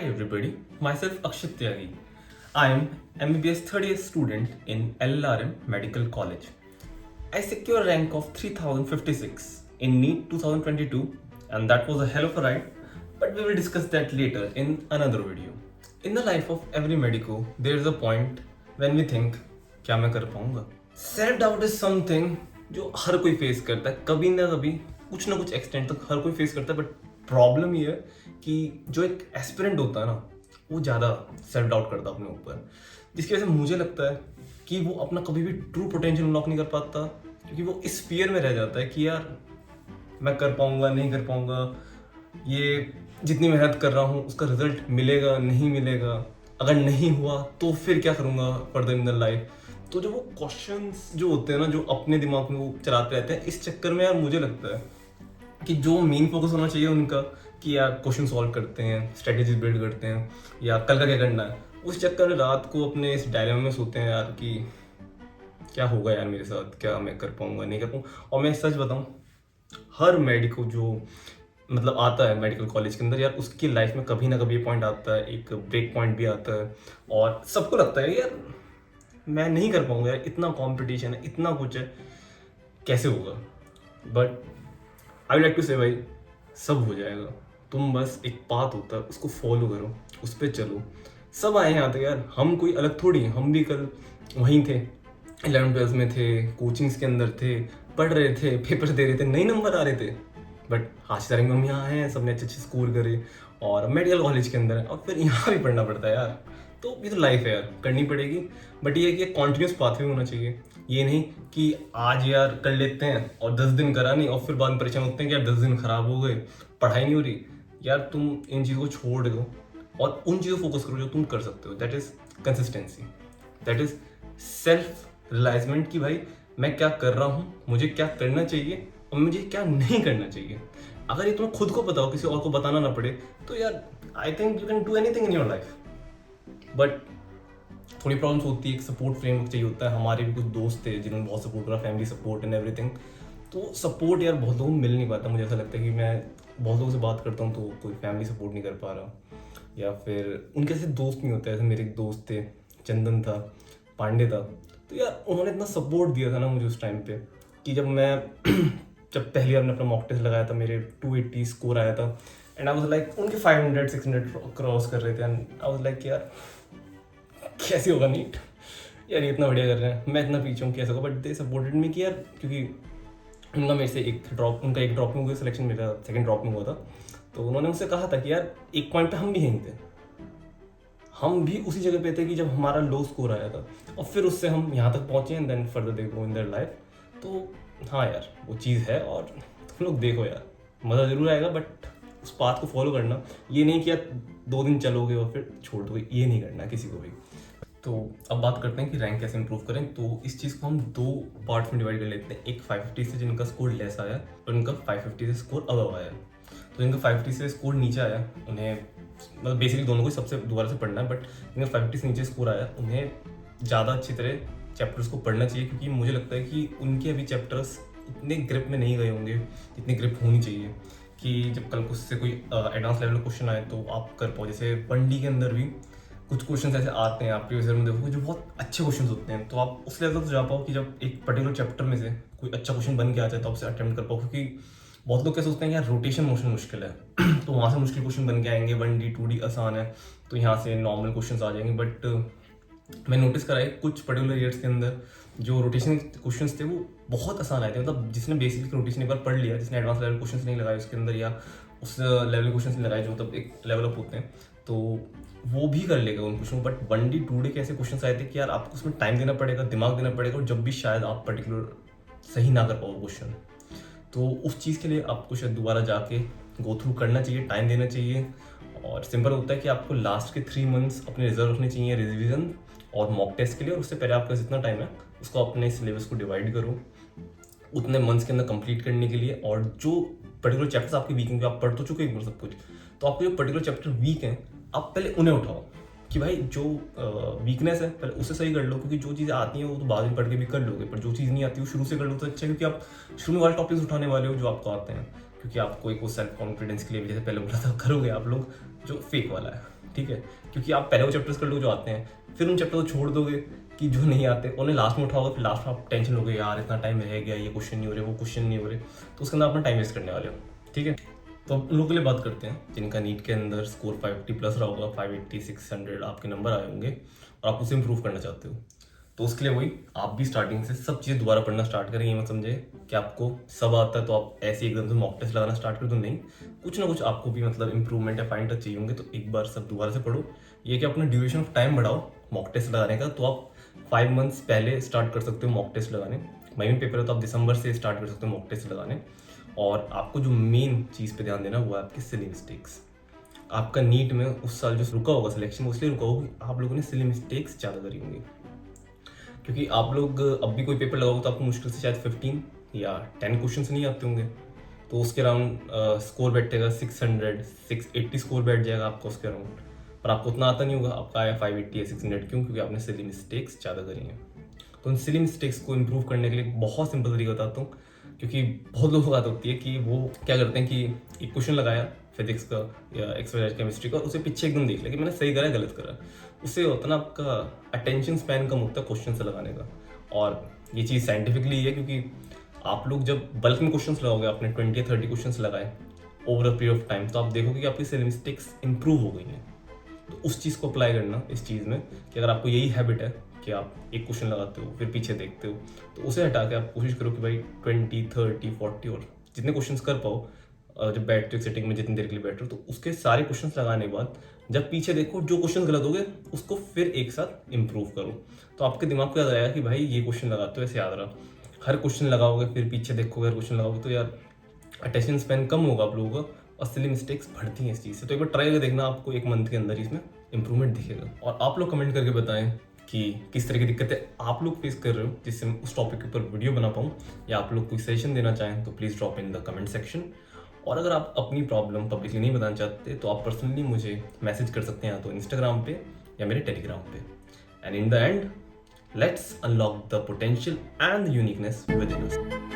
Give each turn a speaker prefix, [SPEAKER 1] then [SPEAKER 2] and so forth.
[SPEAKER 1] Hi everybody, myself Akshit Tyagi. I am MBBS third year student in LRM Medical College. I secured rank of 3056 in NEET 2022 and that was a hell of a ride, but we will discuss that later in another video. In the life of every medico, there is a point when we think, क्या मैं कर पाऊंगा? Self doubt is something जो हर कोई face करता है कभी ना कभी कुछ ना कुछ एक्सटेंट तक हर कोई फेस करता है बट प्रॉब्लम ये है कि जो एक एस्पिरेंट होता है ना वो ज़्यादा सेल्फ डाउट करता है अपने ऊपर जिसकी वजह से मुझे लगता है कि वो अपना कभी भी ट्रू पोटेंशियल अनलॉक नहीं कर पाता क्योंकि वो इस फियर में रह जाता है कि यार मैं कर पाऊंगा नहीं कर पाऊंगा ये जितनी मेहनत कर रहा हूँ उसका रिजल्ट मिलेगा नहीं मिलेगा अगर नहीं हुआ तो फिर क्या करूँगा फर्दर इन द लाइफ। तो जो वो क्वेश्चंस जो होते हैं ना जो अपने दिमाग में वो चलाते रहते हैं इस चक्कर में यार मुझे लगता है कि जो मेन फोकस होना चाहिए उनका कि यार क्वेश्चन सॉल्व करते हैं स्ट्रेटेजीज बिल्ड करते हैं या कल का क्या करना है उस चक्कर में रात को अपने इस डायलेमा में सोते हैं यार कि क्या होगा यार मेरे साथ क्या मैं कर पाऊंगा नहीं कर पाऊंगा। और मैं सच बताऊं हर मेडिको जो मतलब आता है मेडिकल कॉलेज के अंदर यार उसकी लाइफ में कभी ना कभी ये पॉइंट आता है एक ब्रेक पॉइंट भी आता है और सबको लगता है यार मैं नहीं कर पाऊंगा यार इतना कंपटीशन है इतना कुछ है कैसे होगा। But I would like to say भाई सब हो जाएगा तुम बस एक पाथ होता है उसको फॉलो करो उस पर चलो सब आए यहाँ तक यार हम कोई अलग थोड़ी हैं हम भी कल वहीं थे 11th-12th में थे कोचिंग्स के अंदर थे पढ़ रहे थे पेपर दे रहे थे नए नंबर आ रहे थे बट हाशिदारी में हम यहाँ हैं सबने अच्छे अच्छे स्कोर करे और मेडिकल कॉलेज के अंदर है और फिर यहाँ भी पढ़ना पड़ता है यार। तो ये तो लाइफ है यार करनी पड़ेगी बट ये है कि कॉन्टिन्यूस पाथवे होना चाहिए ये नहीं कि आज यार कर लेते हैं और 10 दिन करा नहीं और फिर बाद में परेशान होते हैं कि यार 10 दिन खराब हो गए पढ़ाई नहीं हो रही। यार तुम इन चीज़ों को छोड़ दो और उन चीज़ों फोकस करो जो तुम कर सकते हो that is consistency that is self realization कि भाई मैं क्या कर रहा हूँ मुझे क्या करना चाहिए और मुझे क्या नहीं करना चाहिए। अगर ये तुम्हें खुद को पता हो किसी और को बताना ना पड़े तो यार I think you can do anything in your life. But थोड़ी प्रॉब्लम्स होती है एक सपोर्ट फ्रेमवर्क चाहिए होता है। हमारे भी कुछ दोस्त थे जिन्होंने बहुत सपोर्ट करा फैमिली सपोर्ट एंड एवरीथिंग। तो सपोर्ट यार बहुत लोगों को मिल नहीं पाता मुझे ऐसा लगता है कि मैं बहुत लोगों से बात करता हूँ तो कोई फैमिली सपोर्ट नहीं कर पा रहा या फिर उनके ऐसे दोस्त नहीं होते। ऐसे मेरे एक दोस्त थे चंदन था पांडे था तो यार उन्होंने इतना सपोर्ट दिया था ना मुझे उस टाइम पे कि जब मैं जब पहली बार मैंने अपना मॉक टेस्ट लगाया था मेरे 280 स्कोर आया था एंड आई वाज लाइक उनके 500-600 क्रॉस कर रहे थे एंड आई वाज लाइक यार कैसे होगा नीट यार ये इतना बढ़िया कर रहे हैं मैं इतना पीछे हूँ कैसे होगा। बट दे सपोर्टेड मी कि यार क्योंकि उनका मेरे से उनका एक ड्रॉप में हुआ सिलेक्शन मेरा सेकंड ड्रॉप में हुआ था तो उन्होंने मुझसे कहा था कि यार एक पॉइंट पे हम भी यहीं थे हम भी उसी जगह पे थे कि जब हमारा लो स्कोर आया था और फिर उससे हम यहाँ तक पहुँचे and then further they go in their life. तो हाँ यार वो चीज़ है और तुम लोग देखो यार मज़ा ज़रूर आएगा बट उस पाथ को फॉलो करना ये नहीं कि यार 2 दिन चलोगे और फिर छोड़ दोगे ये नहीं करना किसी को भी। तो अब बात करते हैं कि रैंक कैसे इंप्रूव करें। तो इस चीज़ को हम 2 पार्ट्स में डिवाइड कर लेते हैं एक 550 से जिनका स्कोर लेस आया और उनका 550 से स्कोर अबव आया। तो जिनका 550 से स्कोर नीचे आया उन्हें मतलब बेसिकली दोनों को सबसे दोबारा से पढ़ना है बट जिनका 550 से नीचे स्कोर आया उन्हें ज़्यादा अच्छी तरह चैप्टर्स को पढ़ना चाहिए क्योंकि मुझे लगता है कि उनके अभी चैप्टर्स इतने ग्रिप में नहीं गए होंगे जितनी ग्रिप होनी चाहिए कि जब कल को उससे कोई एडवांस लेवल का क्वेश्चन आए तो आप कर पाओ। जैसे 1D के अंदर भी कुछ क्वेश्चन ऐसे आते हैं आप प्रीवियस ईयर में देखोगे जो बहुत अच्छे क्वेश्चन होते हैं तो आप उस लेवल तक तो जा पाओ कि जब एक पर्टिकुलर चैप्टर में से कोई अच्छा क्वेश्चन बन के आ जाए तो आप उसे अटेम्प्ट कर पाओ। क्योंकि बहुत लोग क्या सोचते हैं यार रोटेशन मोशन मुश्किल है तो वहाँ से मुश्किल क्वेश्चन बन के आएंगे 1D 2D आसान है तो यहाँ से नॉर्मल क्वेश्चन आ जाएंगे। बट मैं नोटिस करा है कुछ पर्टिकुलर ईयर्स के अंदर जो रोटेशन क्वेश्चंस थे वो बहुत आसान आए थे। मतलब जिसने बेसिक रोटेशन एक बार पढ़ लिया जिसने एडवांस लेवल क्वेश्चंस नहीं लगाए उसके अंदर या उस लेवल क्वेश्चंस नहीं लगाए जो मतलब एक लेवल अप होते हैं तो वो भी कर लेगा उन क्वेश्चन। बट 1D 2D के ऐसे क्वेश्चन आए थे कि यार आपको उसमें टाइम देना पड़ेगा दिमाग देना पड़ेगा और जब भी शायद आप पर्टिकुलर सही ना कर पाओ क्वेश्चन तो उस चीज़ के लिए आपको शायद दोबारा जाके गो थ्रू करना चाहिए टाइम देना चाहिए। और सिंपल होता है कि आपको लास्ट के 3 मंथ्स अपने रिजर्व रखने चाहिए रिविजन और मॉक टेस्ट के लिए और उससे पहले आपका जितना टाइम है उसको अपने सिलेबस को डिवाइड करो उतने मंथ्स के अंदर कंप्लीट करने के लिए। और जो पर्टिकुलर चैप्टर्स आपके वीक हैं आप पढ़ तो चुके हैं सब कुछ तो आपके जो पर्टिकुलर चैप्टर वीक हैं आप पहले उन्हें उठाओ कि भाई जो वीकनेस है पहले उसे सही कर लो क्योंकि जो चीज़ें आती हैं वो तो बाद में पढ़ के भी कर लोगे पर जो चीज़ नहीं आती वो शुरू से कर लो तो अच्छा है क्योंकि आप शुरू में वाले टॉपिक्स उठाने वाले हो जो आपको आते हैं क्योंकि आपको एक वो सेल्फ कॉन्फिडेंस के लिए भी जैसे पहले बोला था करोगे आप लोग जो फेक वाला है। ठीक है, क्योंकि आप पहले वो चैप्टर्स कर लो जो आते हैं, फिर उन चैप्टर को छोड़ दोगे कि जो नहीं आते उन्हें लास्ट में उठाओगे, फिर लास्ट में आप टेंशन लोगे, यार इतना टाइम रह गया, ये क्वेश्चन नहीं हो रहे, वो क्वेश्चन नहीं हो रहे, तो उसके अंदर अपना टाइम वेस्ट करने वाले हो। ठीक है, तो अब उन लोगों के लिए बात करते हैं जिनका नीट के अंदर स्कोर 550 प्लस रहा होगा, 580 600 आपके नंबर आए होंगे और आप उसे इंप्रूव करना चाहते हो। तो उसके लिए वही, आप भी स्टार्टिंग से सब चीज़ें दोबारा पढ़ना स्टार्ट करें। ये मत समझे कि आपको सब आता है तो आप ऐसे एकदम से मॉक टेस्ट लगाना स्टार्ट कर दो, नहीं, कुछ ना कुछ आपको भी मतलब इंप्रूवमेंट या फाइन टच चाहिए होंगे, तो एक बार सब दोबारा से पढ़ो। ये कि अपना ड्यूरेशन ऑफ टाइम बढ़ाओ मॉक टेस्ट लगाने का, तो आप 5 मंथ्स पहले स्टार्ट कर सकते हो मॉक टेस्ट लगाने। मई में पेपर है तो आप दिसंबर से स्टार्ट कर सकते हो मॉक टेस्ट लगाने। और आपको जो मेन चीज़ पे ध्यान देना वो है आपकी सिली मिस्टेक्स। आपका नीट में उस साल जो रुका होगा सिलेक्शन, वो इसलिए रुका होगा आप लोगों ने सिली मिस्टेक्स ज़्यादा करी होंगी, क्योंकि आप लोग अब भी कोई पेपर लगाओगे तो आपको मुश्किल से शायद 15 या 10 क्वेश्चन नहीं आते होंगे, तो उसके अराउंड स्कोर बैठेगा 600 680 स्कोर बैठ जाएगा आपका उसके अराउंड, पर आपको उतना आता नहीं होगा, आपका आया 580 या 600। क्यों? क्योंकि आपने सिली मिस्टेक्स ज़्यादा करी हैं। तो उन सिली मिस्टेक्स को इम्प्रूव करने के लिए बहुत सिंपल तरीका बताता हूँ, क्योंकि बहुत लोगों को बात होती है कि वो क्या करते हैं कि एक क्वेश्चन लगाया फिजिक्स का या एक्सरसाइज केमिस्ट्री का, उसे पीछे एकदम देख लिया कि मैंने सही करा है गलत करा। उससे होता है ना आपका अटेंशन स्पैन कम होता है क्वेश्चन से लगाने का, और ये चीज़ साइंटिफिकली है, क्योंकि आप लोग जब बल्क में क्वेश्चन लगाओगे, आपने 20 या 30 क्वेश्चन लगाए over a period of time, तो आप देखोगे कि आपकी सिली मिस्टेक्स इंप्रूव हो गई हैं। तो उस चीज़ को अप्लाई करना इस चीज़ में कि अगर आपको यही हैबिट है कि आप एक क्वेश्चन लगाते हो फिर पीछे देखते हो, तो उसे हटा के आप कोशिश करो कि भाई 20 30 40 और जितने क्वेश्चंस कर पाओ, जब बैठते हो सिटिंग में जितनी देर के लिए बैठ रहे हो, तो उसके सारे क्वेश्चंस लगाने के बाद जब पीछे देखो जो क्वेश्चन गलत हो गए उसको फिर एक साथ इंप्रूव करो। तो आपके दिमाग को याद आएगा कि भाई ये क्वेश्चन लगाते हो, ऐसे याद रहा। हर क्वेश्चन लगाओगे फिर पीछे देखोगे, हर क्वेश्चन लगाओगे, तो यार अटेंशन स्पैन कम होगा आप लोगों का, और सिली मिस्टेक्स बढ़ती हैं इस चीज़ से। तो एक बार ट्राई करके देखना, आपको 1 मंथ के अंदर ही इसमें इंप्रूवमेंट दिखेगा। और आप लोग कमेंट करके बताएं कि किस तरह की दिक्कतें आप लोग फेस कर रहे हो, जिससे मैं उस टॉपिक के ऊपर वीडियो बना पाऊँ, या आप लोग कोई सजेशन देना चाहें तो please drop in the comment section. और अगर आप अपनी प्रॉब्लम पब्लिकली नहीं बताना चाहते तो आप पर्सनली मुझे मैसेज कर सकते हैं, या तो इंस्टाग्राम पे या मेरे टेलीग्राम पे। And in the end, let's unlock the potential and the uniqueness with in us.